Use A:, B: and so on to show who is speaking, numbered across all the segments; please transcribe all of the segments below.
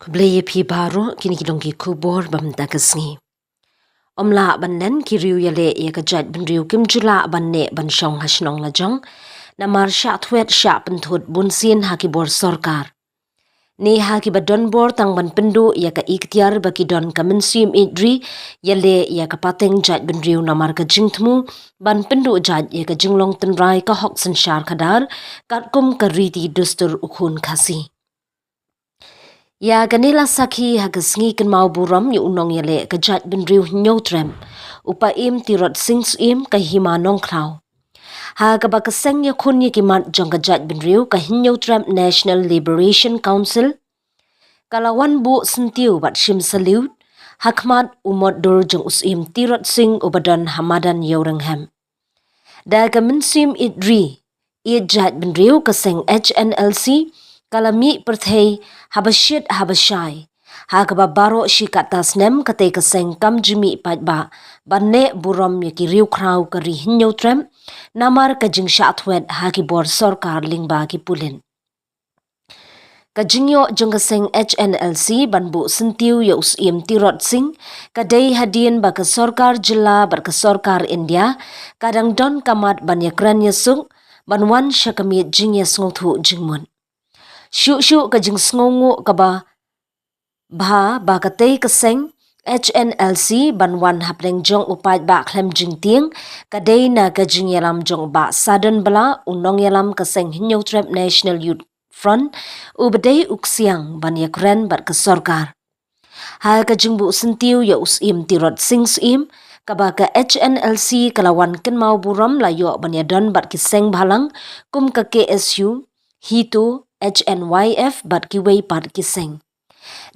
A: Kubleye pi baro kini kidongki kubor bamta kasngi. Omla bannen kiriu yale ya kajat benriu kim jula banne banshong hasnong lajong na marsha twet sha penthut bunsin haki bor sorkar. Ni haki badon bor tang ban pendu ya ka ikhtiar baki don kaminsim idri yale ya ka pateng jat benriu namar ka jingtmu ban pendu jat ya ka jinglong tenrai ka hok sensyar kadar katkum ka riti dustur ukhun khasi. Ya ganila sakhi hagasngi kan mau buram yu unong yale kajat benriu nyotrem upa im tirot sings im kahima nong kraw. Ha gaba kaseng ya kun ya kimat jong kajat benriu kahinyotrem National Liberation Council kalawan bu sentiu bat shim saliut hakmat umot dur jong usim tirot sing ubadan hamadan yorenghem. Da kaminsim idri jat benriu kaseng HNLC kalami perthei habashit habashai hagaba baro shikatas nem kate kaseng kam jimi patba banne buram yaki riu kraw kari hinyotrem namar kajing shatwet haki bor sorkar lingba ki pulin. Kajingyo jong kaseng HNLC banbu sentiu ya usim tirot sing kadai hadien baka sorkar jila barka sorkar India kadang don kamat banyakran yasung banwan syakamit jing yasngothu jingmun. Syuk kajing sngongu kaba ba katay kaseng HNLC banwan hapleng jong upat ba klem jingting kaday na kajing yalam jong ba sadan bala unong yalam kaseng hinyotrep National Youth Front ubaday uksiang banyakren bat kasorkar. Hal kajing bu sentiu ya usim tirot sings im kaba ka HNLC kalawan ken mau buram layo banyadan bat kiseng balang kum ka KSU hitu HNYF bat kiway pat kiseng.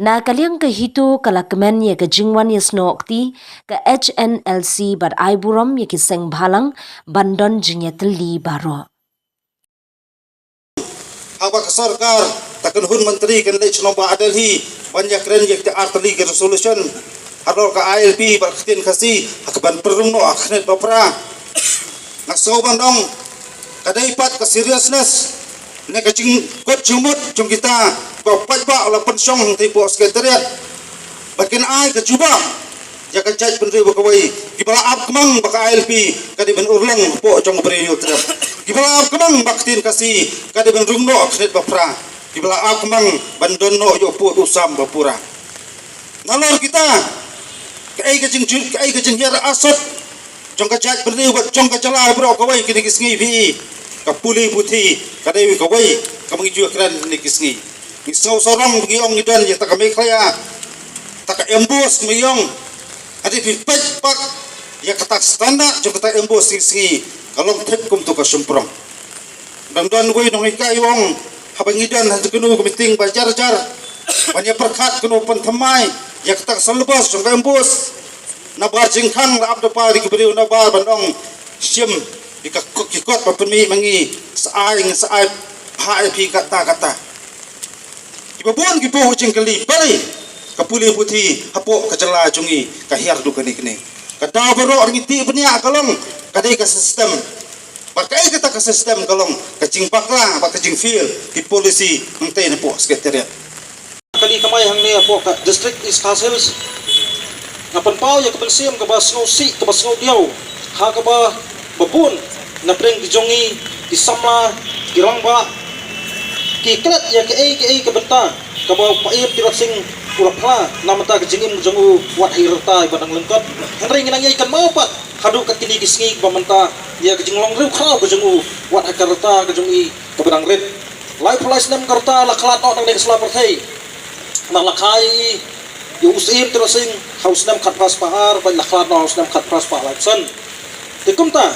A: Na kaliang ka hito kalakmen ya ka jingwan ya snokti ka HNLC bat aiburam ya kiseng bhalang bandon jingya teli baro.
B: Awak sarkar takkan hun menteri kan lech nomba adalhi banyak keren ya kita arteli ke resolution harol ka ILP bat kitin kasi akban perung no aknet bapra naso bandong kadai pat ka seriousness ne kacing kot jumut jom kita bapak ba la pensong tipo sekretariat bakin ai ke cuba ya ka jaj pendri bakawai gibala ap kemang baka ILP kadi ben urlang po jong beri terap gibala ap kemang baktin kasi kadi ben rungno aknet bapra gibala ap kemang bandono yo po usam bapura nalor kita kai kacing hiar asot jong ka jaj pendri bak jong ka cala bro kawai kini kisngi bi kapuli putih kadai kawai kamang juga keren ni kisngi misau sorang giong idan ya tak kami kaya tak embus meyong adi pipet pak ya kata standar juga kata embus kisngi kalau tek kum tu kasumprong dan gue nong ikai wong habang idan hatu kenu kumiting bajar banyak perkat kenu pentemai ya kata selebas juga embus nabar jingkang la abdo pari kiberiu nabar bandong sim ikot papemi mangi saai hai pi kata ibabon gipo hucing kali bari kapuli putih hapo kacela cungi kahiar du kani kada baro ngiti penia kalong kadai ka sistem pakai kita ka sistem kalong kacing pakla pak kacing feel di polisi mengtai po sekretariat kali kamay hang ni po ka district is castles ngapan pau ya kapensim ka basngo si ka basngo diaw ha ka ba babun na preng dijongi disamla kirangba kiklat ya ke benta ka ba paip tirat sing pura namata ka jingim jongu wat hirta ibadang lengkot henry nginang yai kan mau pat hadu ka kini kisngi bamenta ya ka jinglong riu kraw ka jongu wat akarta ka jongi ka badang red life lies nem karta laklat nang nek sla perthei nang lakai yu usim tirat sing haus nem khat pas pahar ba laklat haus nem khat pas pa laksan tikumta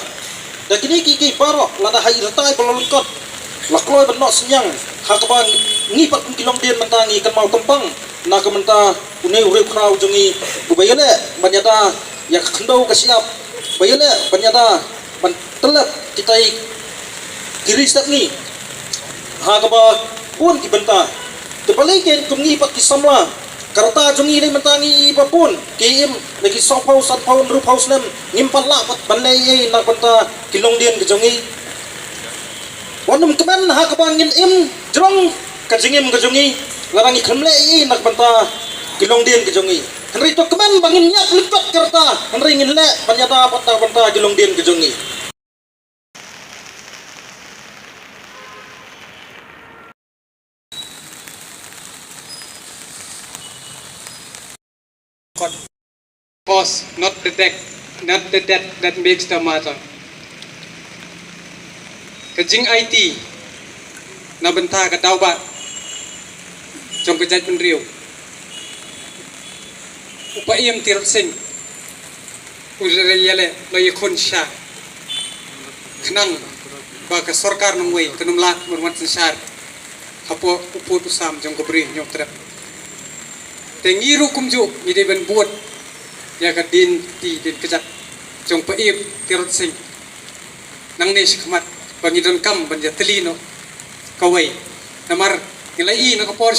B: da kini kiki paro lada hai ratai balolkot lakloi benok senyang hakaban ngipat kilong dia mentangi kan mau tempang na kamenta une urep krau jongi bubayale banyata ya khendau kasiap bayale banyata ban telap kitai kiri step ni hakaba pun kibenta tepaliken kum ngipat kisamla
C: karta jungi le mentani papun kim lagi sop haus at paun rup haus nem ngimpan la pat banai ei nak banta kilong dien ke jungi wanum kemen ha kabangin im jrong ka jingim ke jungi larang ikhamle ei nak banta kilong dien ke jungi henry to kemen bangin nyap lipat karta henry ngin le banyata pat banta kilong dien ke jungi
D: Cause, not the death that makes the matter. Kajing IT na benta ka daw ba trong cái bên riêu upayam tirot sing urayale lo yakon sha khnang ba ka sarkar nang way kanumlat murmat sar hapo uput usam trong ka bri nyok trap tengiru kumju ni de ben buat ya ka din ti din kejat trong paim tirot sing nang ne sikmat bangidon kam banja telino kawai namar nilai na kapor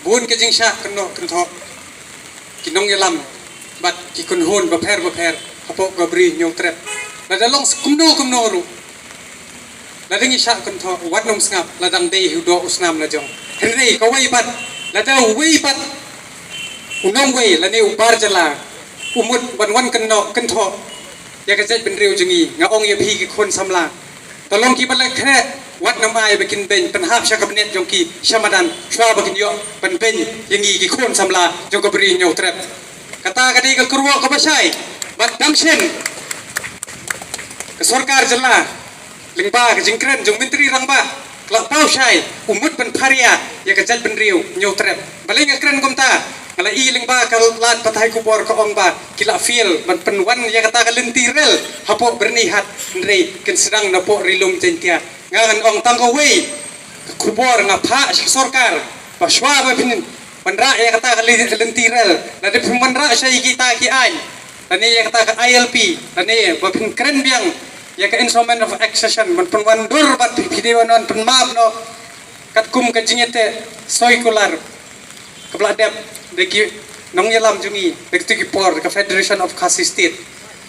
D: bun ke jing sha keno kentho kinong yalam bat ki kun hon ba pher hapo gabri nyong trep la dalong kumno ru la dingi sha kentho wat nom sngap la dang dei hu do usnam la jong henrei kawai bat la da wei bat unong wei la ne ubar jala umut wan kentho ya ka jai ben riu jungi nga ong ye phi ki khon samla tolong ki balak khre wat namai bikin ben penhap sya kabinet jongki syamadan shwa bikin yo ben yangi ki khon samla jong ka bri nyau trap kata kadi ka kurwa ka basai bat damshen ka sarkar jalla lingba ka jingkren jong menteri rangba kla pau syai umut ben pharia ya ka jat ben riu nyau trap baling kren komta kala i lingba ka lat patai kubor ka ongba kila feel ban penwan ya kata ka lentirel hapo bernihat ndrei ken sedang napo rilum jentia ngan ong tangko wei kubor nga pha sarkar paswa ba pinin panra ya kata ka lentirel na de panra syai kita ki ai tani ya kata ka ILP tani ba pin kren biang ya ka instrument of accession ban penwan dur bat pidewan penmap no kat kum ka jingete soikular kabladep deki nong yalam jungi deki por ka Federation of Khasi State